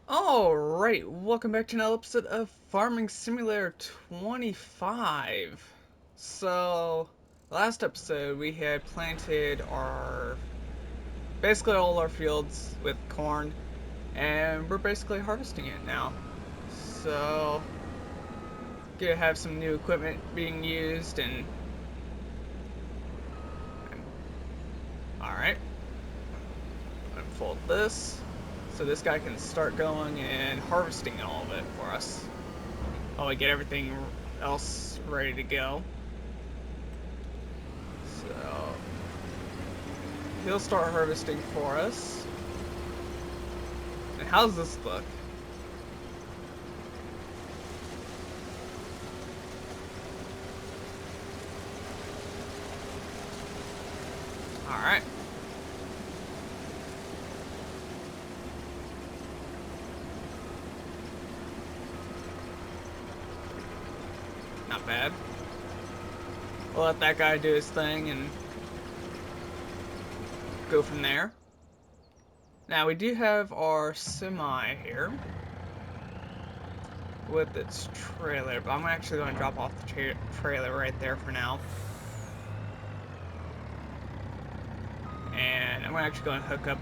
Alright, welcome back to another episode of Farming Simulator 25. So, last episode we had planted basically all our fields with corn, and we're basically harvesting it now. So, gonna have some new equipment being used alright, unfold this. So this guy can start going and harvesting all of it for us. While we get everything else ready to go. So he'll start harvesting for us. And how's this look? Alright. Not bad. We'll let that guy do his thing and go from there. Now we do have our semi here with its trailer, but I'm actually going to drop off the trailer right there for now. And I'm actually going to hook up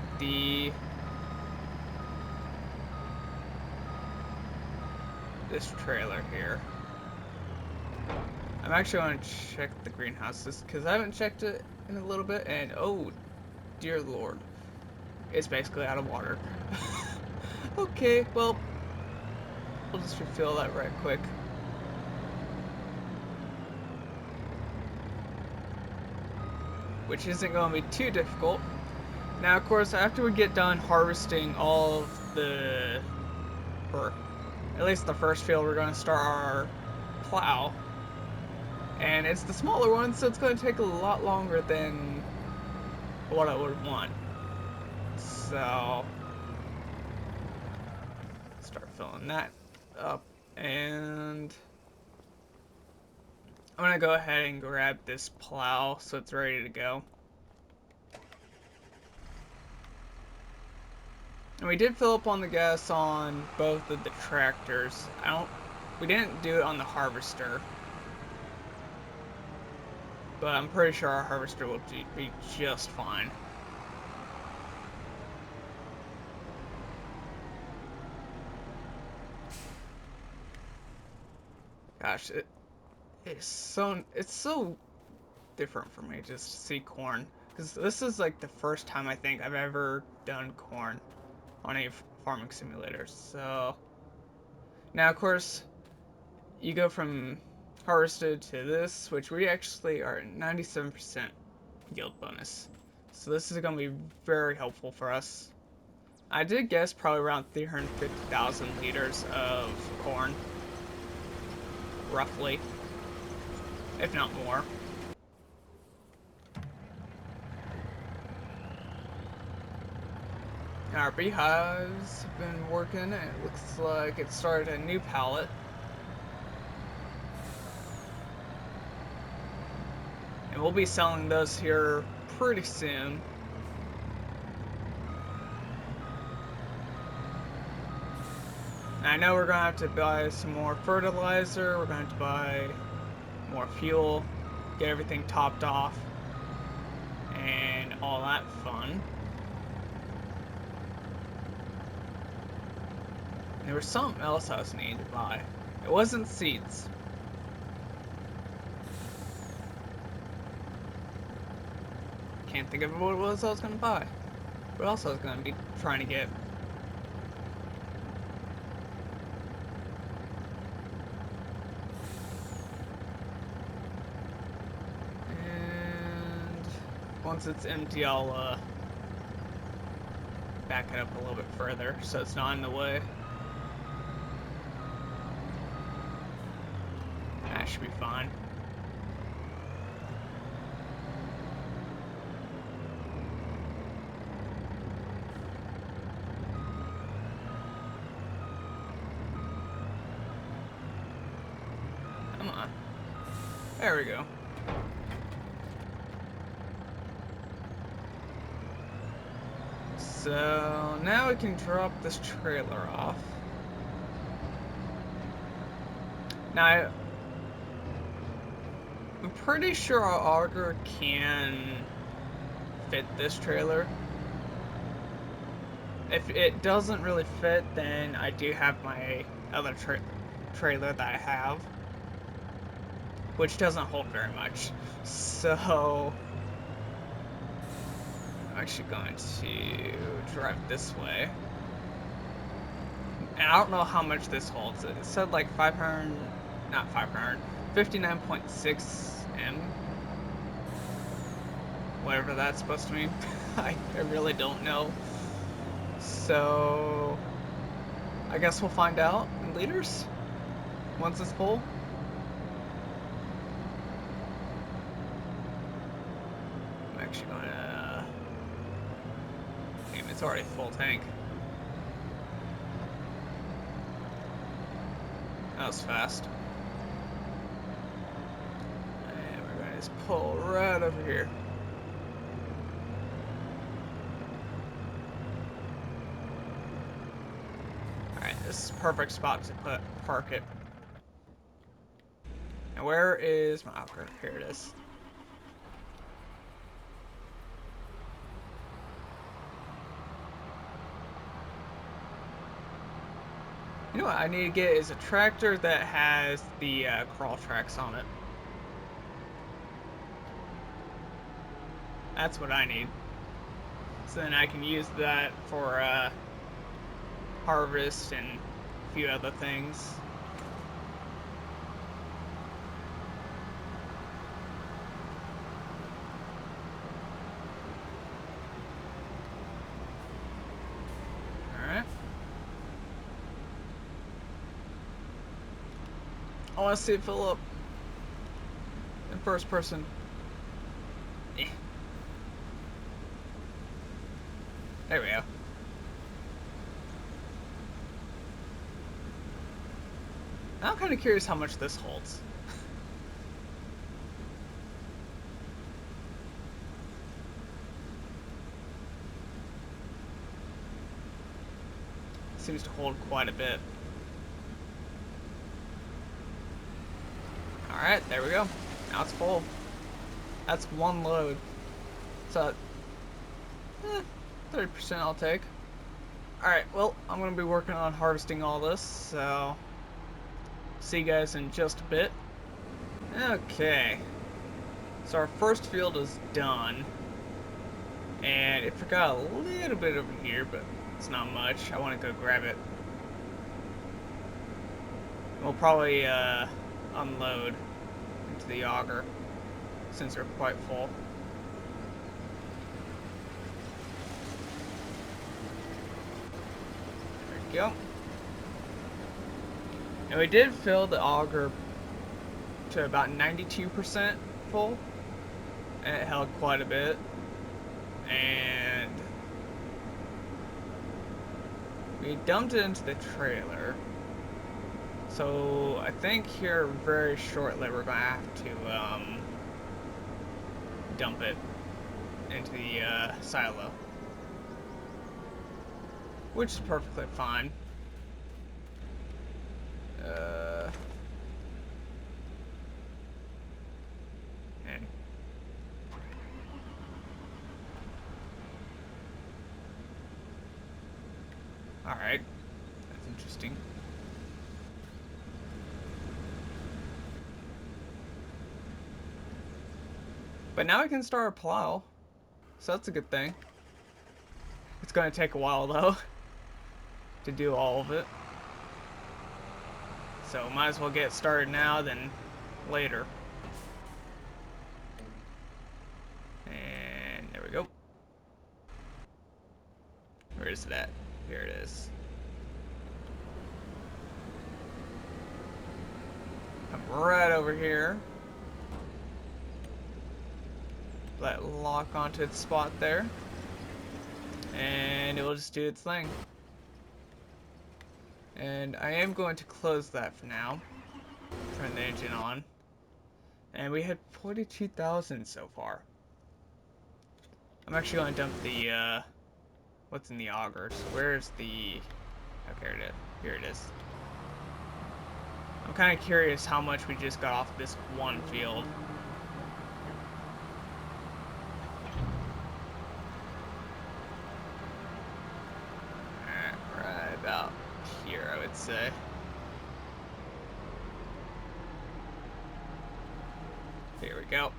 this trailer here. I'm actually going to check the greenhouses because I haven't checked it in a little bit, and oh dear lord, it's basically out of water. Okay, well, we'll just refill that right quick. Which isn't going to be too difficult. Now, of course, after we get done harvesting all of or at least the first field, we're going to start our plow. And it's the smaller one, so it's going to take a lot longer than what I would want. So, start filling that up, and I'm going to go ahead and grab this plow so it's ready to go. And we did fill up on the gas on both of the tractors. We didn't do it on the harvester, but I'm pretty sure our harvester will be just fine. Gosh, it's so different for me just to see corn, because this is like the first time I think I've ever done corn on a farming simulator. So now, of course, you go from harvested to this, which we actually are at 97% yield bonus. So this is going to be very helpful for us. I did guess probably around 350,000 liters of corn, roughly, if not more. Our beehives have been working, and it looks like it started a new pallet. And we'll be selling those here pretty soon. And I know we're going to have to buy some more fertilizer, we're going to have to buy more fuel, get everything topped off, and all that fun. There was something else I was needing to buy. It wasn't seeds. Can't think of what it was I was going to buy. What else I was going to be trying to get. And once it's empty, I'll back it up a little bit further so it's not in the way. That should be fine. Come on. There we go. So now we can drop this trailer off. Now, I'm pretty sure our auger can fit this trailer. If it doesn't really fit, then I do have my other trailer that I have, which doesn't hold very much. So I'm actually going to drive this way. And I don't know how much this holds. It said like 500, not 500, 59.6 M. Whatever that's supposed to mean. I really don't know. So I guess we'll find out in liters once it's full. I'm actually gonna. Damn, it's already full tank. That was fast. And we're gonna just pull right over here. Alright, this is a perfect spot to park it. And where is my auger? Here it is. You know what I need to get is a tractor that has the crawl tracks on it. That's what I need. So then I can use that for harvest and a few other things. Alright. I want to see it fill up in first person. There we go. I'm kind of curious how much this holds. Seems to hold quite a bit. Alright, there we go. Now it's full. That's one load. So, 30% I'll take. Alright, well, I'm going to be working on harvesting all this, so see you guys in just a bit. Okay. So our first field is done. And it forgot a little bit over here, but it's not much. I want to go grab it. We'll probably unload into the auger since they're quite full. There we go. And we did fill the auger to about 92% full, and it held quite a bit. And we dumped it into the trailer. So I think here very shortly we're gonna have to dump it into the silo, which is perfectly fine. And all right, that's interesting. But now I can start a plow, so that's a good thing. It's going to take a while though to do all of it, so might as well get started now than later. And there we go. Where is it at? Here it is. Come right over here. Let it lock onto its spot there, and it will just do its thing. And I am going to close that for now. Turn the engine on, and we had 42,000 so far. I'm actually going to dump the what's in the auger. So where's the... Okay, here it is. I'm kind of curious how much we just got off this one field. Right about here, I would say. Here we go.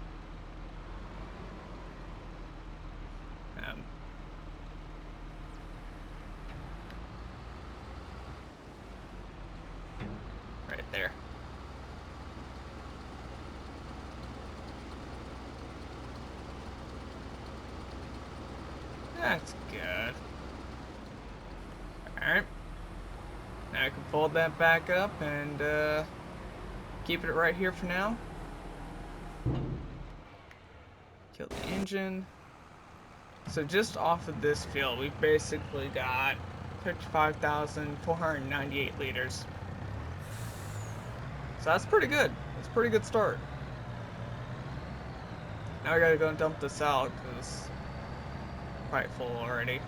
Right there. That's good. Alright. Now I can fold that back up and keep it right here for now. Kill the engine. So just off of this field, we've basically got 55,498 liters. So that's pretty good. That's a pretty good start. Now I gotta go and dump this out because it's quite full already.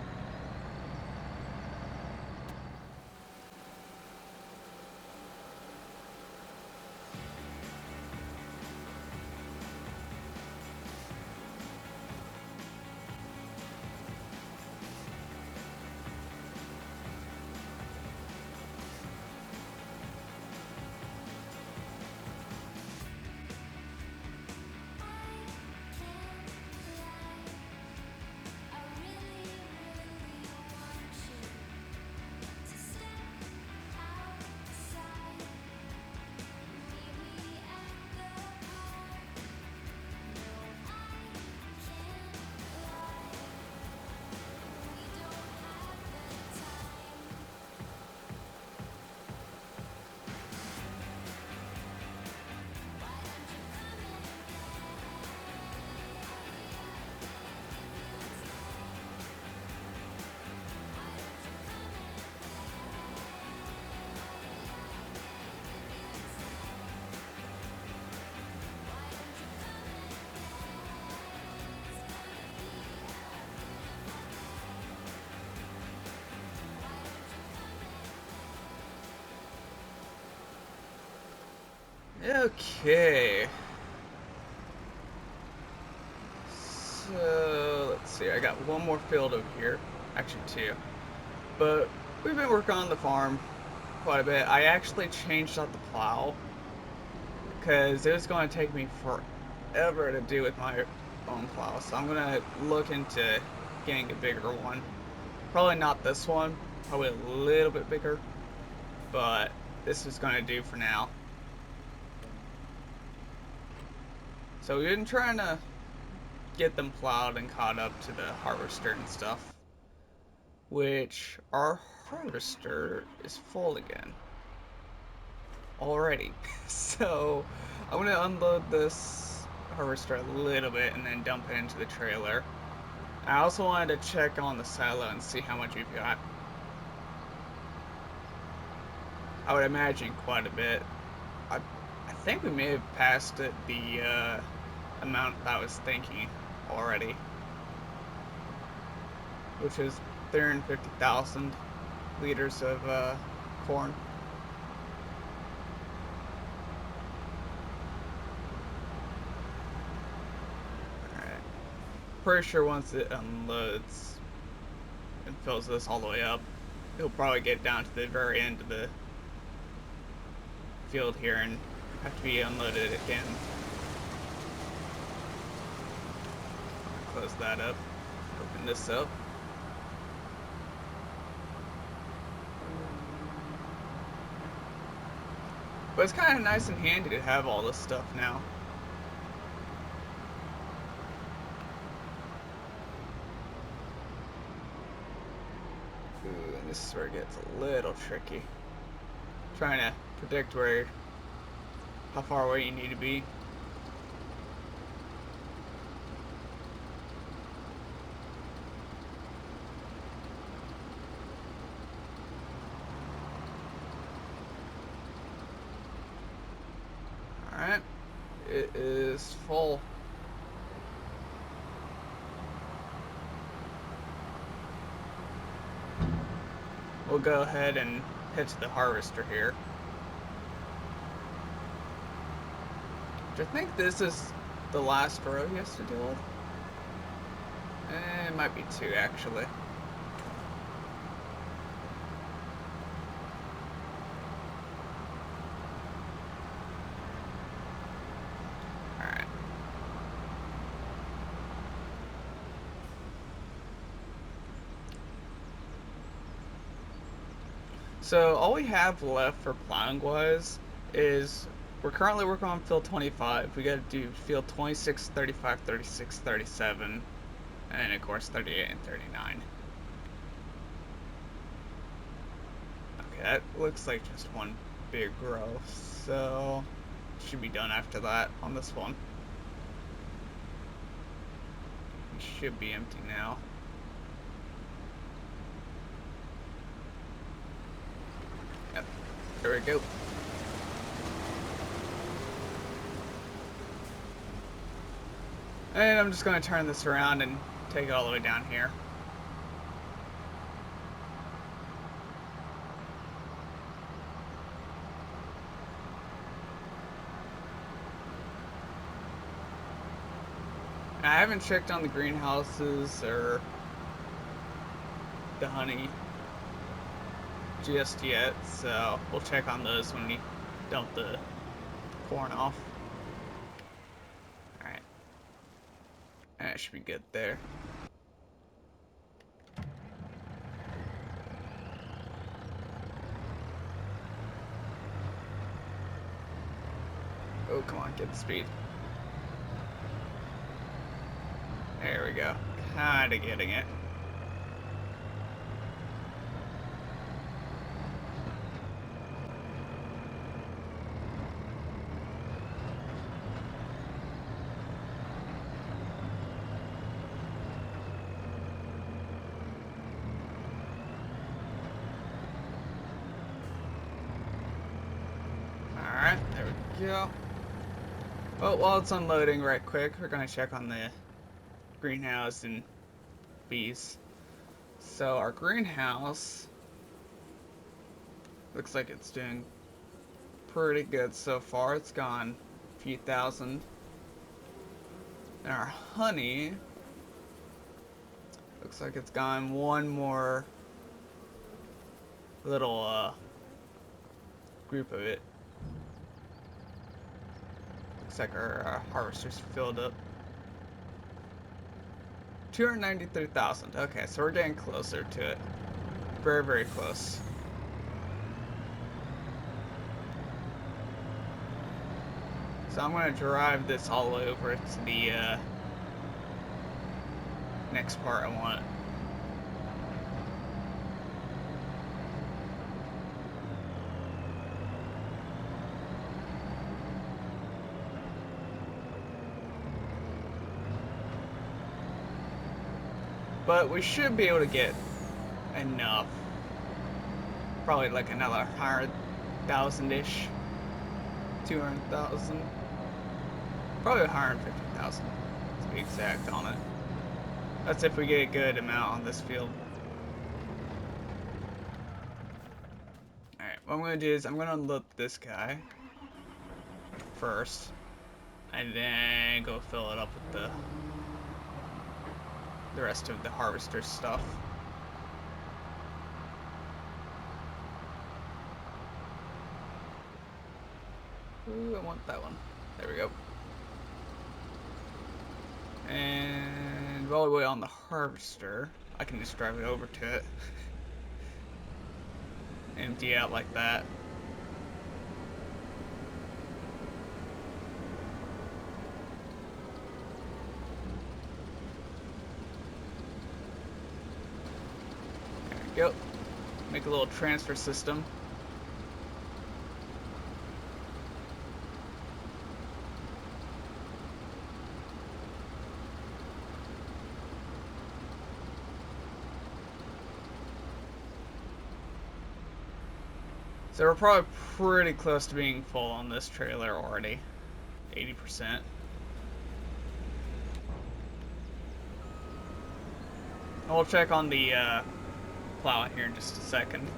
Okay. So, let's see, I got one more field over here. Actually, two. But we've been working on the farm quite a bit. I actually changed out the plow because it was going to take me forever to do with my own plow. So I'm going to look into getting a bigger one. Probably not this one, probably a little bit bigger, but this is going to do for now. So we've been trying to get them plowed and caught up to the harvester and stuff, which our harvester is full again already. So I'm gonna unload this harvester a little bit and then dump it into the trailer. I also wanted to check on the silo and see how much we've got. I would imagine quite a bit. I think we may have passed it, the amount that I was thinking already, which is 350,000 liters of corn. Alright. Pretty sure once it unloads and fills this all the way up, it'll probably get down to the very end of the field here and have to be unloaded again. Close that up, open this up. But it's kind of nice and handy to have all this stuff now. Ooh, and this is where it gets a little tricky. Trying to predict how far away you need to be. Alright, it is full. we'll go ahead and head to the harvester here. Which I think this is the last row he has to deal with. It might be 2 actually. Alright. So all we have left for plowing wise is we're currently working on field 25. We gotta do field 26, 35, 36, 37, and then of course 38 and 39. Okay, that looks like just one big row, so should be done after that on this one. It should be empty now. Yep, there we go. And I'm just going to turn this around and take it all the way down here. I haven't checked on the greenhouses or the honey just yet, so we'll check on those when we dump the corn off. Alright. That should be good there. Oh, come on, get the speed. There we go. Kinda getting it. Alright, there we go. Well, while it's unloading right quick, we're gonna check on the greenhouse and bees. So our greenhouse looks like it's doing pretty good so far. It's gone a few thousand. And our honey looks like it's gone one more little group of it. Looks like our harvester's filled up. 293,000. Okay, so we're getting closer to it. Very, very close. So I'm going to drive this all over to the next part I want. But we should be able to get enough. Probably like another 100,000-ish. 200,000. Probably 150,000 to be exact on it. That's if we get a good amount on this field. Alright, what I'm going to do is I'm going to unload this guy first. And then go fill it up with the rest of the harvester stuff. Ooh, I want that one. There we go. And while we wait on the harvester, I can just drive it over to it. Empty out like that. There we go. Make a little transfer system. So we're probably pretty close to being full on this trailer already. 80%. And we'll check on the plow here in just a second.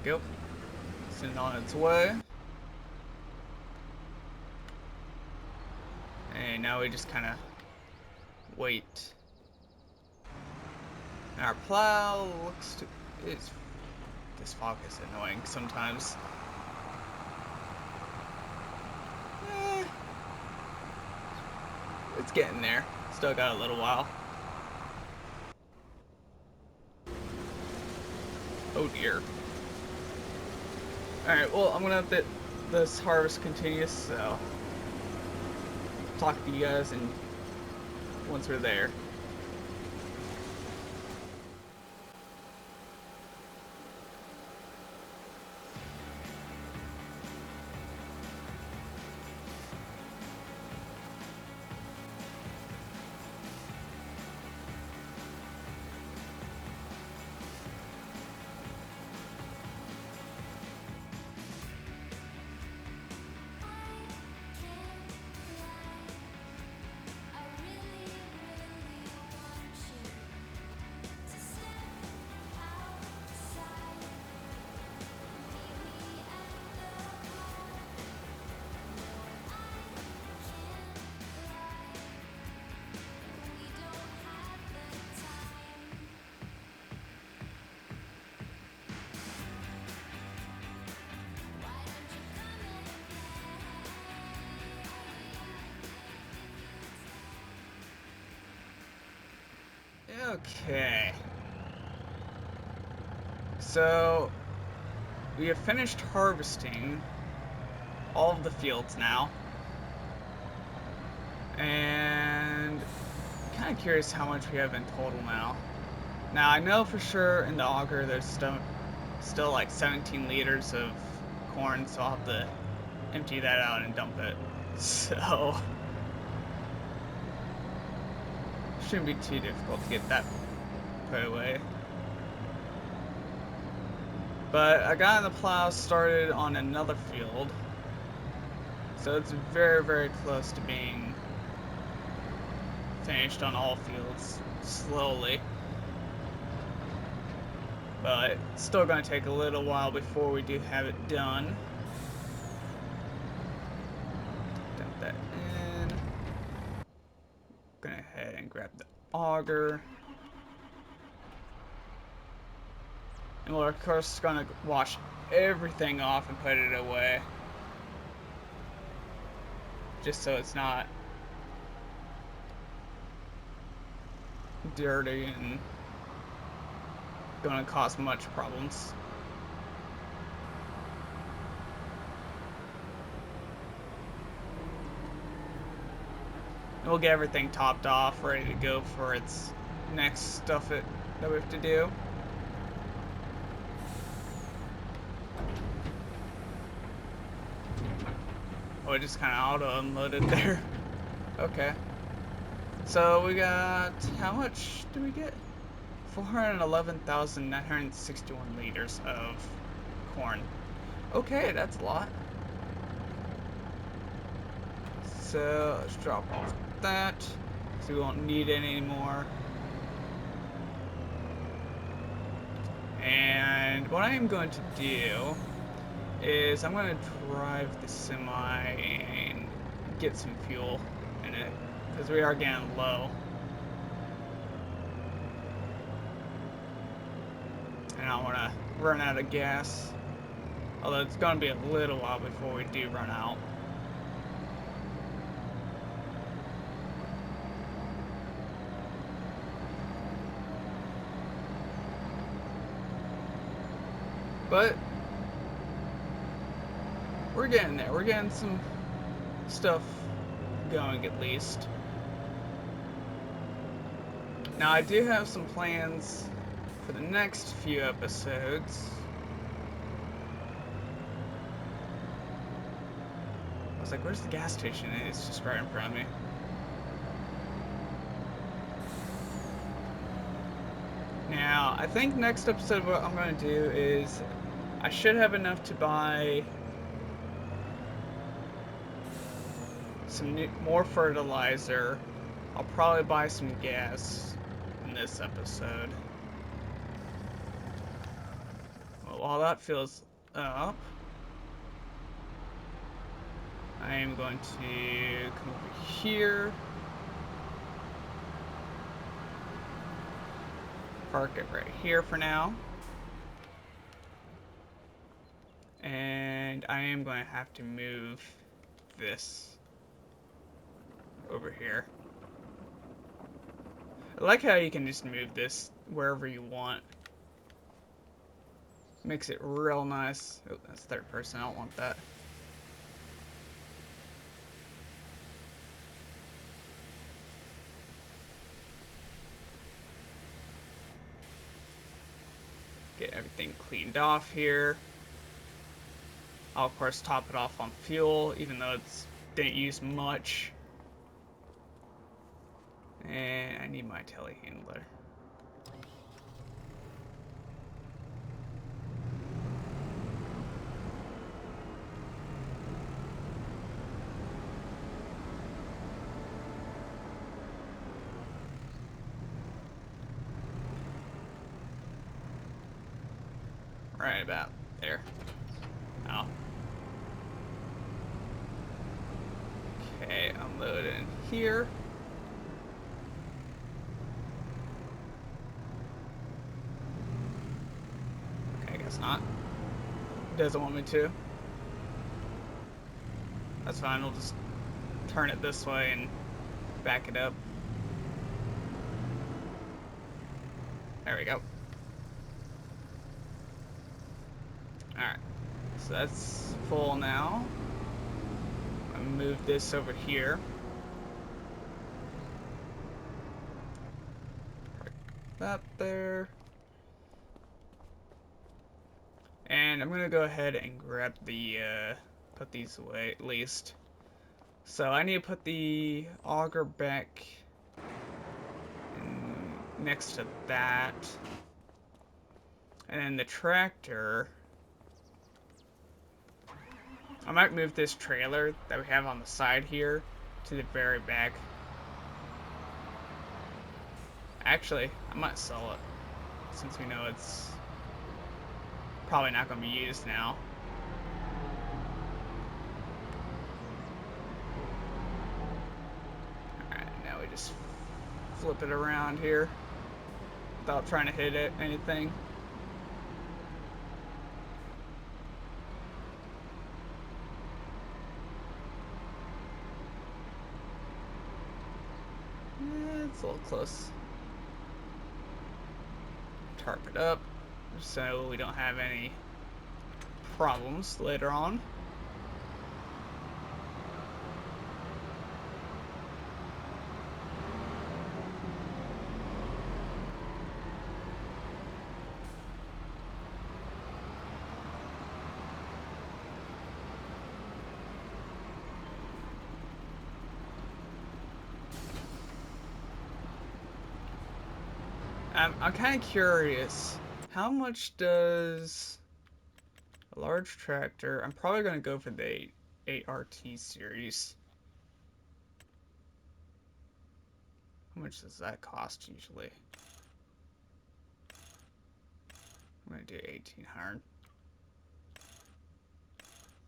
go. Sitting on its way. And now we just kind of wait. And our plow looks to... This fog is annoying sometimes. It's getting there. Still got a little while. Oh dear. Alright, well, I'm gonna let this harvest continue, so talk to you guys and once we're there. Okay. So, we have finished harvesting all of the fields now. And I'm kind of curious how much we have in total now. Now, I know for sure in the auger there's still like 17 liters of corn, so I'll have to empty that out and dump it. So, shouldn't be too difficult to get that put away. But I got the plow started on another field, so it's very, very close to being finished on all fields slowly. But it's still going to take a little while before we do have it done. Dump that in. Go ahead and grab the auger. And we're of course going to wash everything off and put it away. Just so it's not dirty and going to cause much problems. And we'll get everything topped off, ready to go for its next stuff that we have to do. Oh, it just kind of auto-unloaded there. Okay. So we got, how much do we get? 411,961 liters of corn. Okay, that's a lot. So let's drop off that, so we won't need any anymore. And what I am going to do is I'm going to drive the semi and get some fuel in it, because we are getting low. And I don't want to run out of gas, although it's going to be a little while before we do run out. But we're getting there. We're getting some stuff going at least. Now I do have some plans for the next few episodes. I was like, where's the gas station? And it's just right in front of me. Now, I think next episode what I'm going to do is I should have enough to buy some more fertilizer. I'll probably buy some gas in this episode. We'll while that fills up, I am going to come over here, park it right here for now, and I am going to have to move this over here. I like how you can just move this wherever you want. Makes it real nice. Oh, that's third person. I don't want that. Get everything cleaned off here. I'll of course top it off on fuel, even though it's didn't use much. And I need my telehandler. Right about there. Oh. Okay, unload in here. Okay, I guess not. Doesn't want me to. That's fine, we'll just turn it this way and back it up. There we go. Alright, so that's full now. I'm gonna move this over here. Park that there. And I'm gonna go ahead and grab the, put these away at least. So I need to put the auger back next to that. And then the tractor, I might move this trailer that we have on the side here to the very back. Actually, I might sell it since we know it's probably not going to be used now. Alright, now we just flip it around here without trying to hit it, anything. It's a little close. Tarp it up so we don't have any problems later on. I'm kind of curious, how much does a large tractor, I'm probably going to go for the 8RT series. How much does that cost usually? I'm going to do 1800.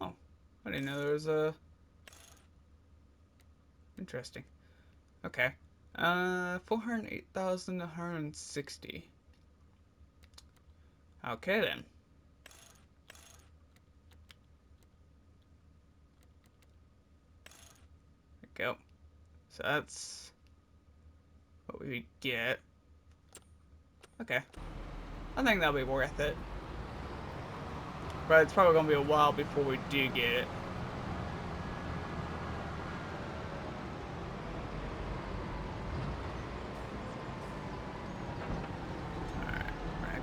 Oh, I didn't know there was a... Interesting. Okay. 408,160. Okay then. There we go. So that's what we get. Okay. I think that'll be worth it. But it's probably gonna be a while before we do get it.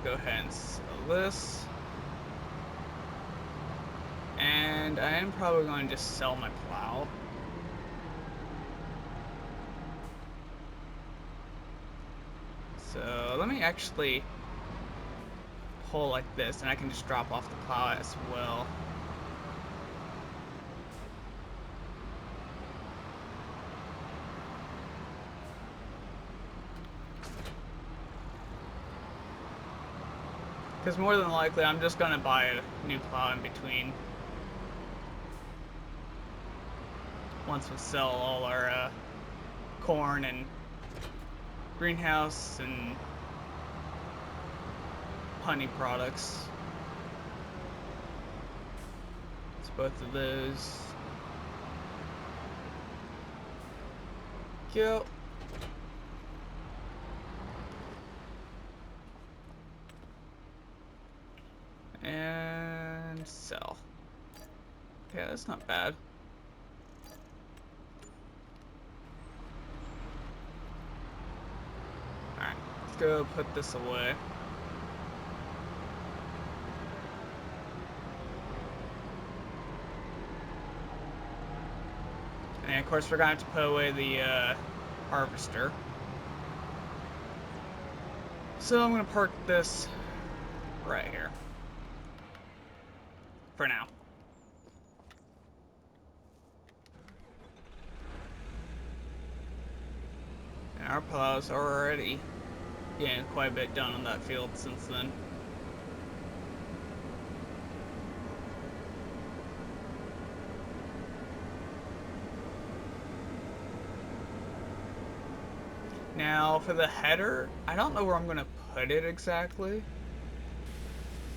Go ahead and sell this. And I am probably going to just sell my plow. So let me actually pull like this and I can just drop off the plow as well. Because more than likely, I'm just gonna buy a new plow in between. Once we sell all our corn and greenhouse and honey products. It's both of those. Go. And sell. Okay, that's not bad. Alright, let's go put this away. And of course we're gonna have to put away the harvester. So I'm gonna park this right here. For now. And our plows are already getting quite a bit done on that field since then. Now for the header, I don't know where I'm gonna put it exactly.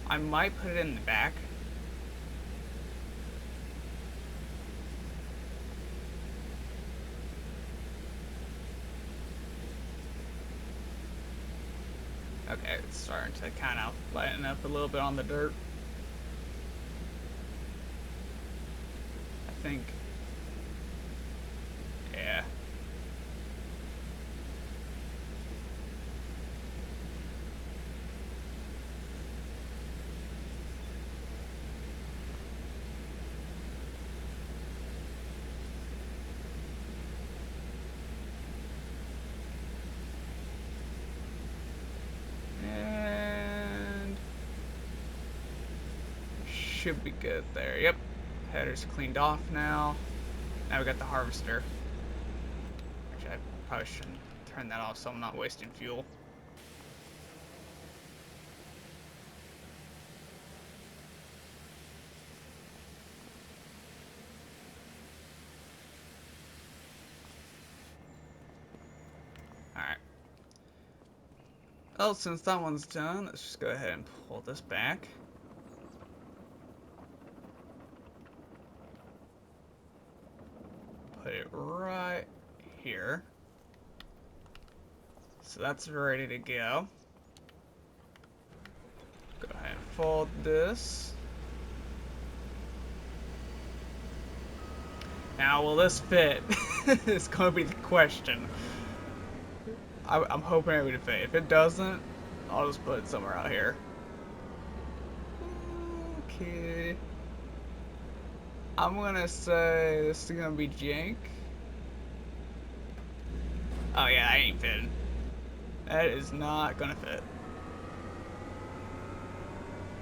I might put it in the back. Okay, it's starting to kind of lighten up a little bit on the dirt. I think. Yeah. Should be good there. Yep. Header's cleaned off now. Now we got the harvester. Actually, I probably shouldn't turn that off so I'm not wasting fuel. Alright. Well, since that one's done, let's just go ahead and pull this back. Put it right here. So that's ready to go. Go ahead and fold this. Now, will this fit? It's going to be the question. I'm hoping it would fit. If it doesn't, I'll just put it somewhere out here. Okay. I'm gonna say this is gonna be jank. Oh yeah, that ain't fitting. That is not gonna fit.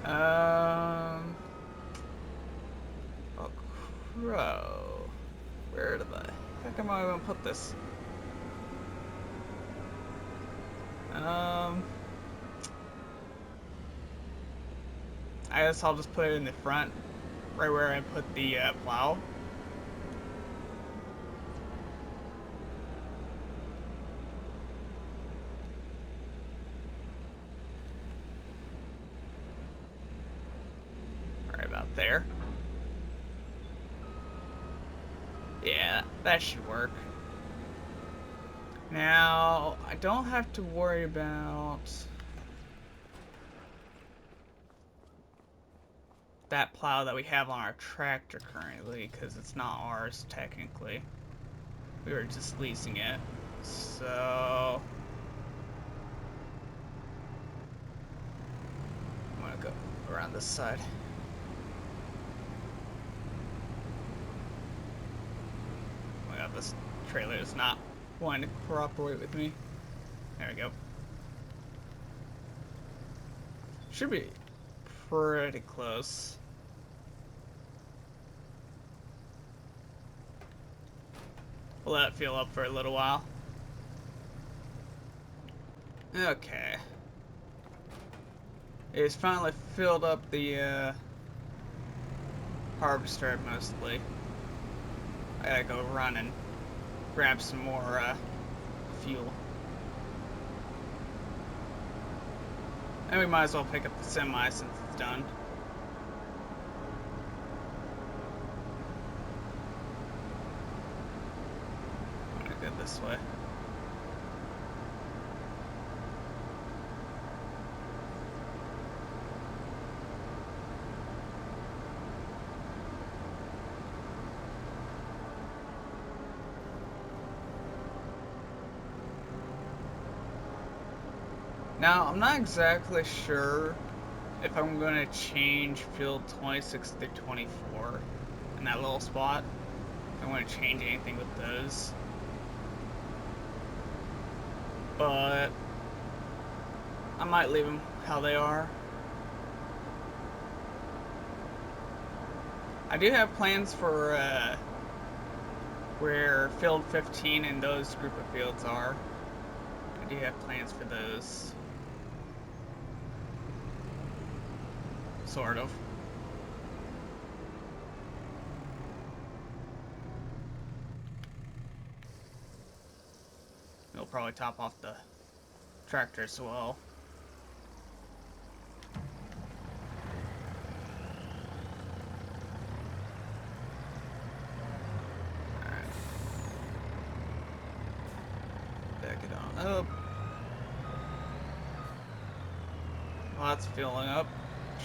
Oh crow. Where the heck am I gonna put this? I guess I'll just put it in the front, right where I put the plow. Right about there. Yeah, that should work. Now, I don't have to worry about that plow that we have on our tractor currently, because it's not ours technically. We were just leasing it. So I'm gonna go around this side. Oh my god, this trailer is not wanting to cooperate with me. There we go. Should be pretty close. We'll let it fill up for a little while. Okay. It's finally filled up the harvester mostly. I gotta go run and grab some more fuel. And we might as well pick up the semi since it's done. I'm gonna go this way. Now, I'm not exactly sure if I'm going to change field 26 through 24 in that little spot. If I'm going to change anything with those. But I might leave them how they are. I do have plans for where field 15 and those group of fields are. I do have plans for those. Sort of. It'll probably top off the tractor as well. Alright. Back it on up. Well, that's filling up.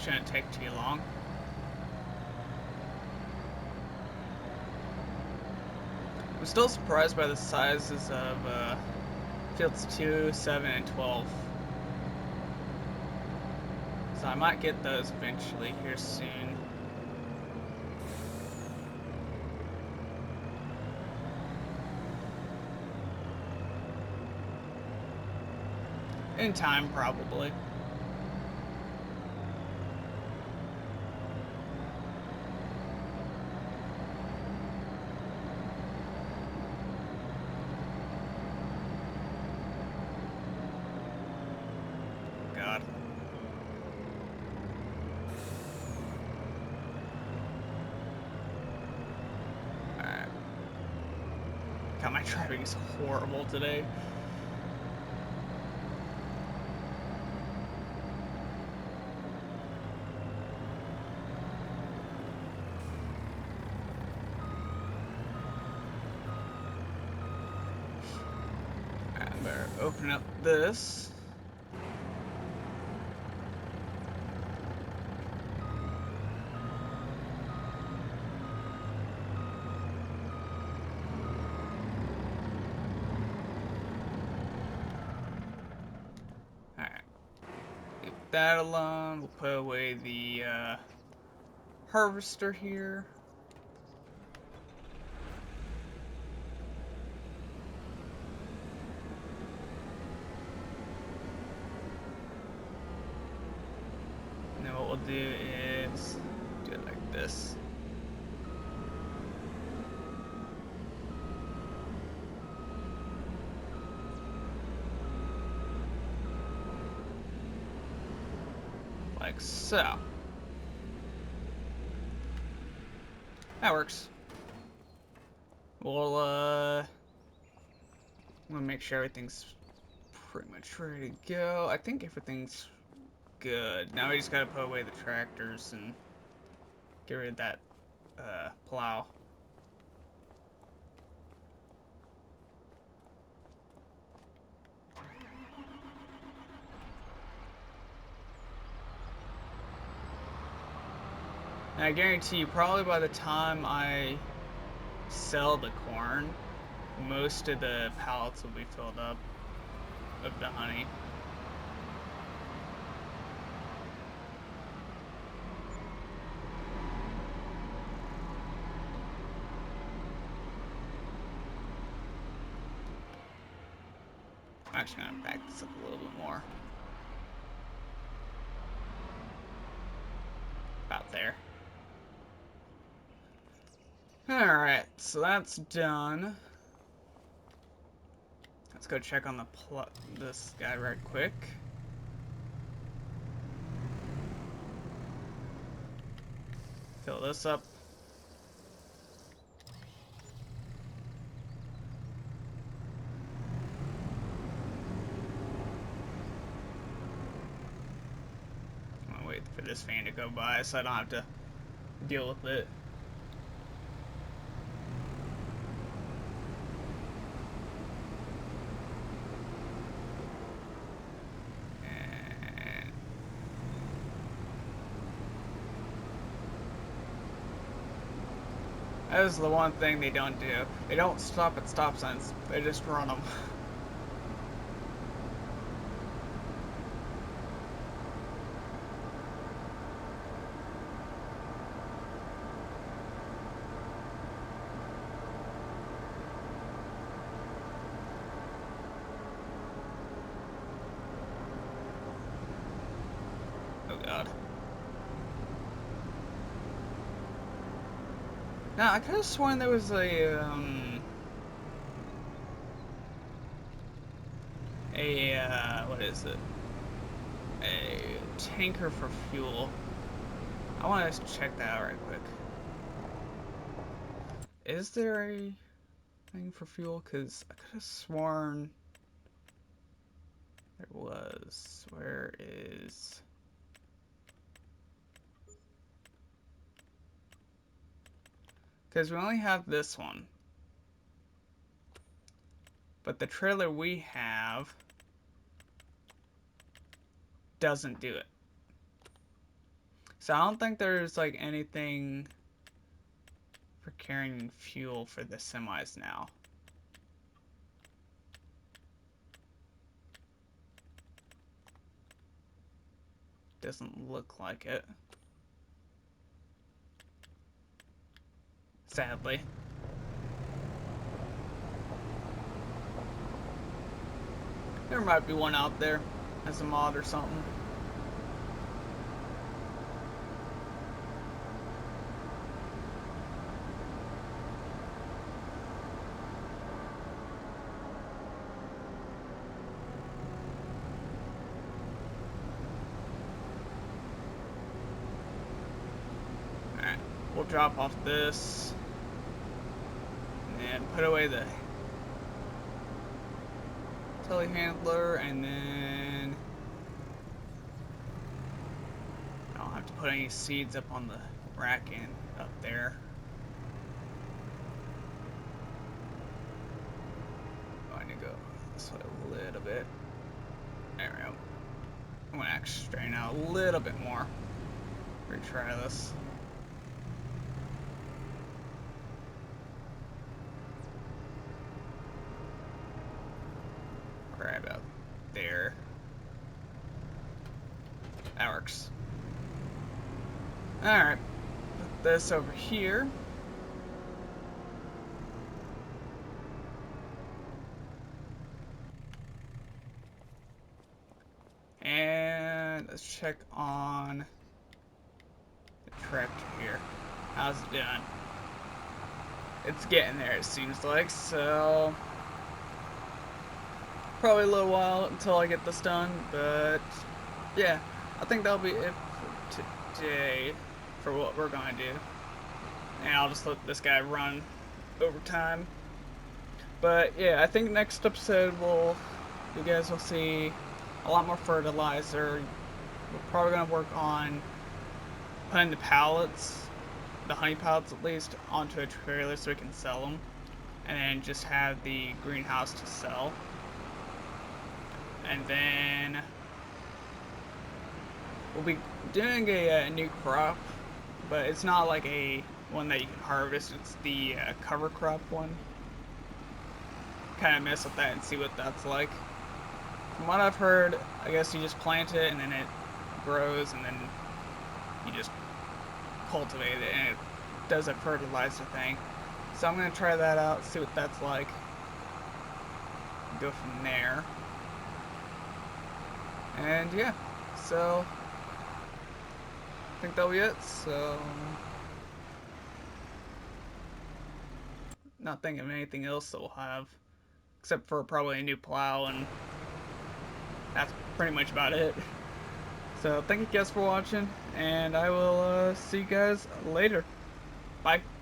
Shouldn't take too long. I'm still surprised by the sizes of fields 2, 7, and 12. So I might get those eventually here soon. In time, probably. God, my driving is horrible today. I better open up this. That alone, we'll put away the harvester here. And then what we'll do is do it like this. Like so. That works. We'll I'm gonna make sure everything's pretty much ready to go. I think everything's good. Now we just gotta put away the tractors and get rid of that plow. And I guarantee you, probably by the time I sell the corn, most of the pallets will be filled up of the honey. I'm actually gonna back this up a little bit more. About there. Alright, so that's done. Let's go check on this guy right quick. this up. I'm gonna wait for this fan to go by so I don't have to deal with it. That is the one thing they don't do. They don't stop at stop signs. They just run them. Oh god. Now, I could have sworn there was what is it? A tanker for fuel. I want to check that out right quick. Is there a thing for fuel? Because I could have sworn there was. Where is... Because we only have this one. But the trailer we have doesn't do it. So I don't think there's like anything for carrying fuel for the semis now. Doesn't look like it. Sadly. There might be one out there as a mod or something. Alright, we'll drop off this and put away the telehandler, and then I don't have to put any seeds up on the rack and up there. Going to go this way a little bit. There we go. I'm gonna actually straighten out a little bit more. Retry this. Right about there. That works. Alright. Put this over here. And let's check on the tractor here. How's it doing? It's getting there, it seems like, so probably a little while until I get this done, but yeah, I think that'll be it for today for what we're gonna do. And I'll just let this guy run overtime. But yeah, I think next episode you guys will see a lot more fertilizer. We're probably gonna work on putting the pallets, the honey pallets at least, onto a trailer so we can sell them, and then just have the greenhouse to sell. And then we'll be doing a new crop, but it's not like a one that you can harvest. It's the cover crop one. Kind of mess with that and see what that's like. From what I've heard, I guess you just plant it and then it grows, and then you just cultivate it and it does a fertilizer thing. So I'm gonna try that out, see what that's like. Go from there. And yeah, so I think that'll be it. So not thinking of anything else that we'll have, except for probably a new plow, and that's pretty much about it. So thank you guys for watching, and I will see you guys later. Bye.